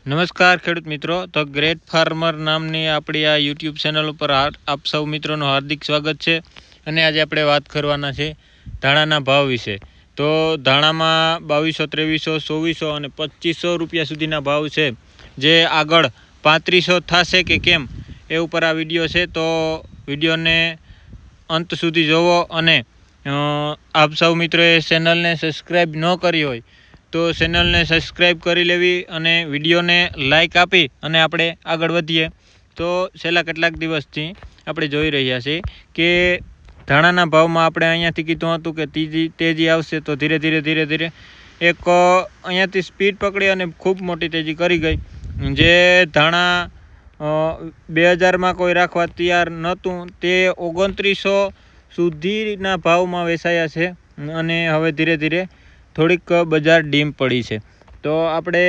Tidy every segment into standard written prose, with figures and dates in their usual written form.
નમસ્કાર ખેડૂત મિત્રો, તો ગ્રેટ ફાર્મર નામની આપણી આ યુટ્યુબ ચેનલ ઉપર આપ સૌ મિત્રોનું હાર્દિક સ્વાગત છે. અને આજે આપણે વાત કરવાના છે ધાણાના ભાવ વિશે. તો ધાણામાં 2200, 2300, 2400 અને 2500 રૂપિયા સુધીના ભાવ છે, જે આગળ 3500 થશે કે કેમ એ ઉપર આ વિડીયો છે. તો વિડીયોને અંત સુધી જોવો અને આપ સૌ મિત્રોએ ચેનલને સબસ્ક્રાઈબ ન કરી હોય તો ચેનલને સબસ્ક્રાઈબ કરી લેવી અને વિડીયોને લાઈક આપી અને આપણે આગળ વધીએ. તો છેલ્લા કેટલાક દિવસથી આપણે જોઈ રહ્યા છીએ કે ધાણાના ભાવમાં આપણે અહીંયાથી કીધું હતું કે તેજી આવશે, તો ધીરે ધીરે એક અહીંયાથી સ્પીડ પકડી અને ખૂબ મોટી તેજી કરી ગઈ. જે ધાણા 2000માં કોઈ રાખવા તૈયાર નહોતું તે 2900 સુધીના ભાવમાં વેચાયા છે અને હવે ધીરે ધીરે થોડીક બજાર ડીમ પડી છે. તો આપણે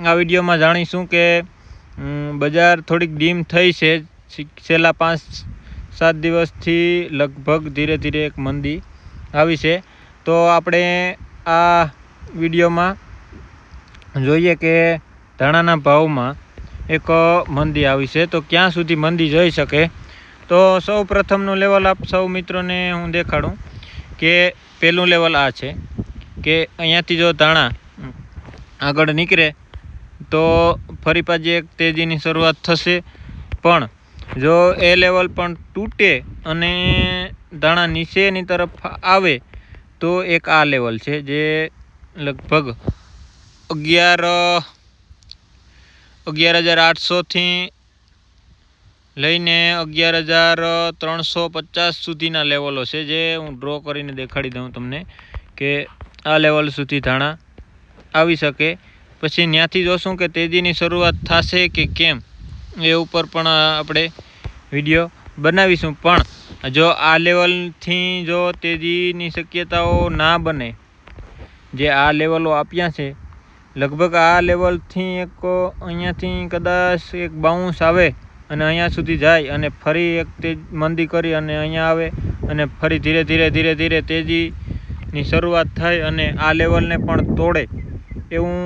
આ વિડીયોમાં જાણીશું કે બજાર થોડીક ડીમ થઈ છે. છેલ્લા 5-7 દિવસથી લગભગ ધીરે ધીરે એક મંદી આવી છે. તો આપણે આ વિડીયોમાં જોઈએ કે ધાણાના ભાવમાં એક મંદી આવી છે, તો ક્યાં સુધી મંદી જઈ શકે. તો સૌ પ્રથમનું લેવલ આપ સૌ મિત્રોને હું દેખાડું કે પહેલું લેવલ આ છે કે અહીંયાથી જો ધાણા આગળ નીકળે તો ફરી પાછી એક તેજીની શરૂઆત થશે. પણ જો એ લેવલ પણ તૂટે અને ધાણા નીચેની તરફ આવે તો એક આ લેવલ છે, જે લગભગ 11,800થી લઈને 11,350 સુધીના લેવલો છે, જે હું ડ્રો કરીને દેખાડી દઉં તમને કે આ લેવલ સુધી ધાણા આવી શકે. પછી ત્યાંથી જોશું કે તેજીની શરૂઆત થશે કે કેમ એ ઉપર પણ આપણે વિડીયો બનાવીશું. પણ જો આ લેવલથી જો તેજીની શક્યતાઓ ના બને, જે આ લેવલો આપ્યા છે લગભગ આ લેવલથી એક અહીંયાથી કદાચ એક બાઉન્સ આવે અને અહીંયા સુધી જાય અને ફરી એક મંદી કરી અને અહીંયા આવે અને ફરી ધીરે ધીરે તેજીની શરૂઆત થાય અને આ લેવલને પણ તોડે, એવું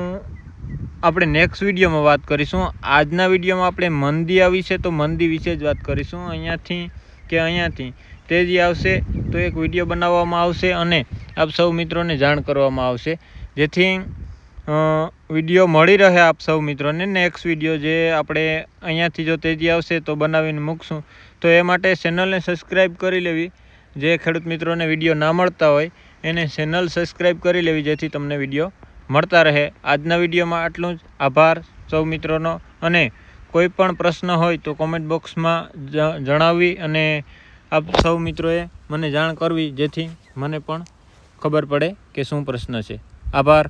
આપણે નેક્સ્ટ વિડીયોમાં વાત કરીશું. આજના વિડીયોમાં આપણે મંદી આવી છે તો મંદી વિશે જ વાત કરીશું. અહીંયાથી તેજી આવશે તો એક વિડીયો બનાવવામાં આવશે અને આપ સૌ મિત્રોને જાણ કરવામાં આવશે, જેથી વિડીયો મળી રહે આપ સૌ મિત્રોને. નેક્સ્ટ વિડીયો જે આપણે અહીંયાથી જો તેજી આવશે તો બનાવીને મૂકશું. તો એ માટે ચેનલને સબસ્ક્રાઈબ કરી લેવી. જે ખેડૂત મિત્રોને વિડીયો ના મળતા હોય એને ચેનલ સબસ્ક્રાઈબ કરી લેવી, જેથી તમને વિડીયો મળતા રહે. આજના વિડીયોમાં આટલું જ. આભાર સૌ મિત્રોનો. અને કોઈ પણ પ્રશ્ન હોય તો કોમેન્ટ બોક્સમાં જણાવી અને આપ સૌ મિત્રોએ મને જાણ કરવી, જેથી મને પણ ખબર પડે કે શું પ્રશ્ન છે. આભાર.